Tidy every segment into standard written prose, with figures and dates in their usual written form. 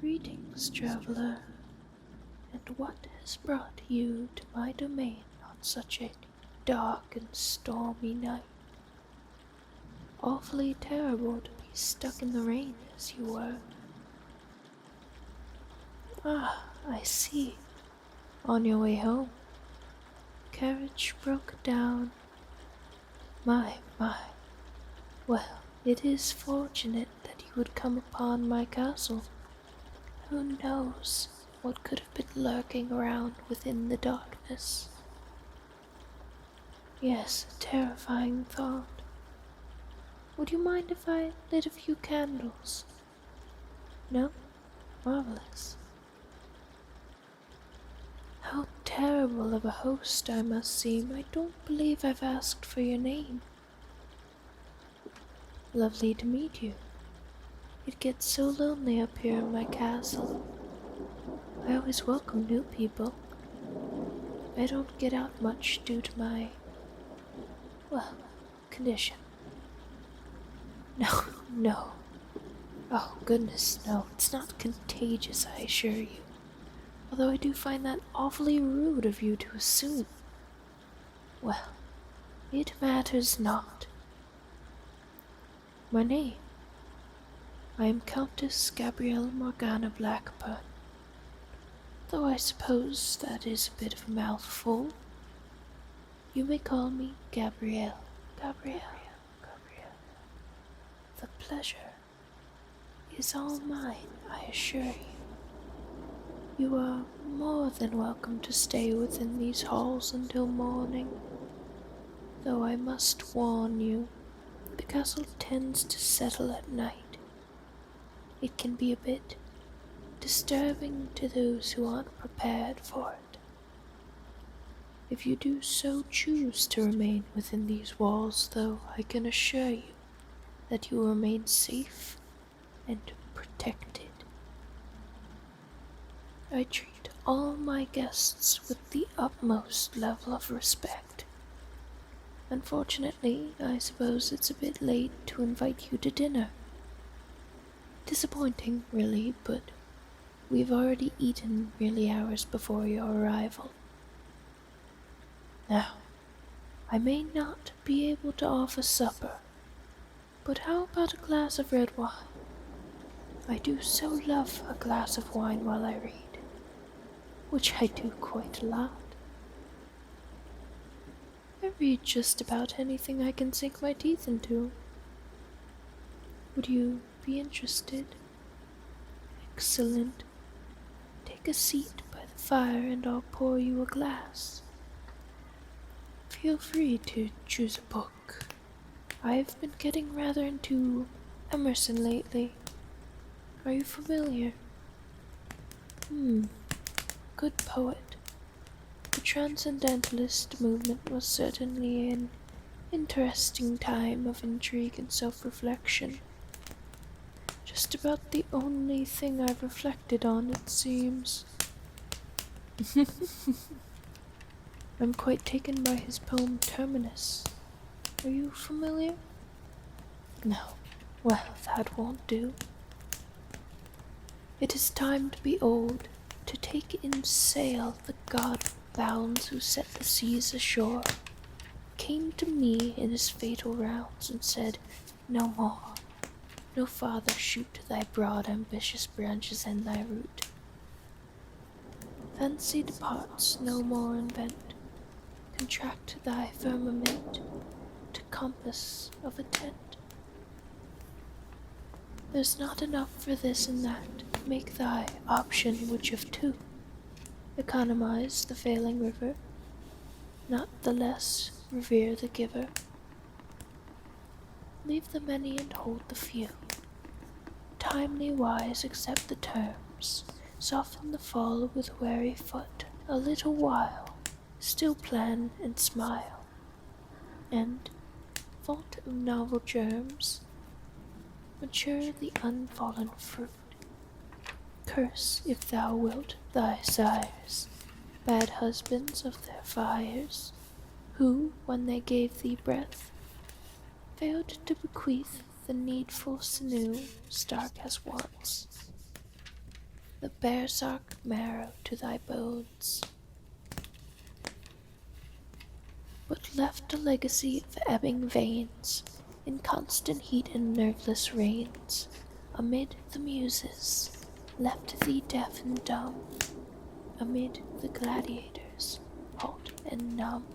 Greetings, traveler, and what has brought you to my domain on such a dark and stormy night? Awfully terrible to be stuck in the rain as you were. Ah, I see. On your way home. Carriage broke down. My. Well, it is fortunate that you would come upon my castle. Who knows what could have been lurking around within the darkness? Yes, a terrifying thought. Would you mind if I lit a few candles? No? Marvelous. How terrible of a host I must seem. I don't believe I've asked for your name. Lovely to meet you. It gets so lonely up here in my castle. I always welcome new people. I don't get out much due to my, condition. No. Oh, goodness, no. It's not contagious, I assure you. Although I do find that awfully rude of you to assume. Well, it matters not. My name. I am Countess Gabrielle Morgana Blackburn. Though I suppose that is a bit of a mouthful. You may call me Gabrielle. Gabrielle. The pleasure is all mine, I assure you. You are more than welcome to stay within these halls until morning. Though I must warn you, the castle tends to settle at night. It can be a bit disturbing to those who aren't prepared for it. If you do so choose to remain within these walls, though, I can assure you that you will remain safe and protected. I treat all my guests with the utmost level of respect. Unfortunately, I suppose it's a bit late to invite you to dinner. Disappointing, really, but we've already eaten nearly hours before your arrival. Now, I may not be able to offer supper, but how about a glass of red wine? I do so love a glass of wine while I read, which I do quite a lot. I read just about anything I can sink my teeth into. Would you be interested? Excellent. Take a seat by the fire and I'll pour you a glass. Feel free to choose a book. I've been getting rather into Emerson lately. Are you familiar? Good poet. The Transcendentalist movement was certainly an interesting time of intrigue and self-reflection. Just about the only thing I've reflected on, it seems. I'm quite taken by his poem Terminus. Are you familiar? No. Well, that won't do. It is time to be old, to take in sail. The god bounds who set the seas ashore came to me in his fatal rounds and said, no more. No farther shoot thy broad ambitious branches and thy root. Fancy departs, no more invent. Contract thy firmament to compass of a tent. There's not enough for this and that. Make thy option which of two. Economize the failing river, not the less revere the giver. Leave the many and hold the few. Timely wise accept the terms. Soften the fall with wary foot. A little while, still plan and smile. And, fault of novel germs, mature the unfallen fruit. Curse, if thou wilt, thy sires, bad husbands of their fires, who, when they gave thee breath, failed to bequeath the needful sinew stark as once. the bearsark marrow to thy bones, but left a legacy of ebbing veins, in constant heat and nerveless rains, amid the muses, left thee deaf and dumb, amid the gladiators, hot and numb.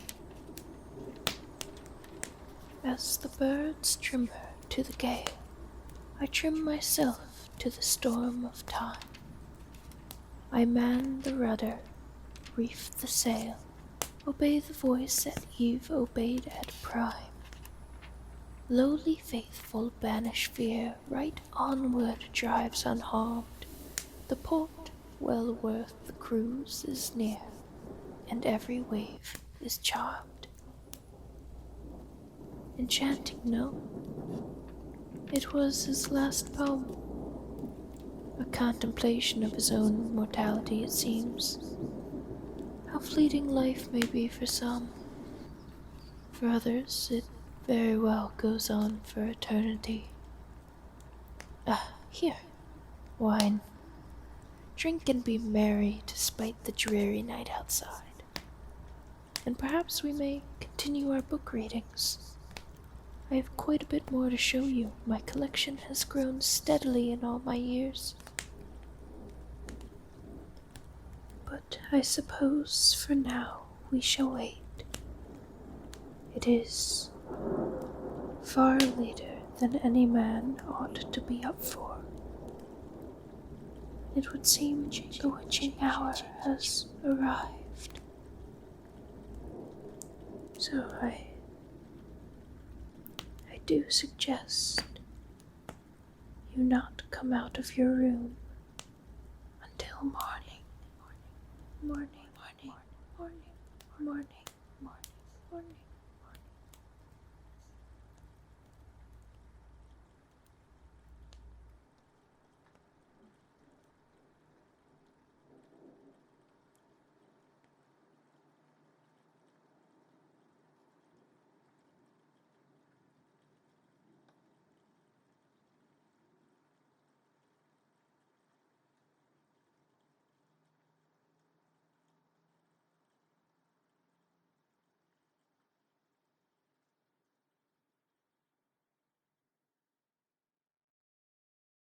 As the birds trim her to the gale, I trim myself to the storm of time. I man the rudder, reef the sail, obey the voice that Eve obeyed at prime. Lowly faithful banish fear, right onward drives unharmed. The port, well worth the cruise, is near, and every wave is charmed. Enchanting, no? It was his last poem. A contemplation of his own mortality, it seems. How fleeting life may be for some. For others, it very well goes on for eternity. Here, wine. Drink and be merry despite the dreary night outside. And perhaps we may continue our book readings. I have quite a bit more to show you. My collection has grown steadily in all my years. But I suppose for now we shall wait. It is far later than any man ought to be up for. It would seem the witching hour has arrived. So I do suggest you not come out of your room until morning. Morning, morning, morning, morning, morning, morning.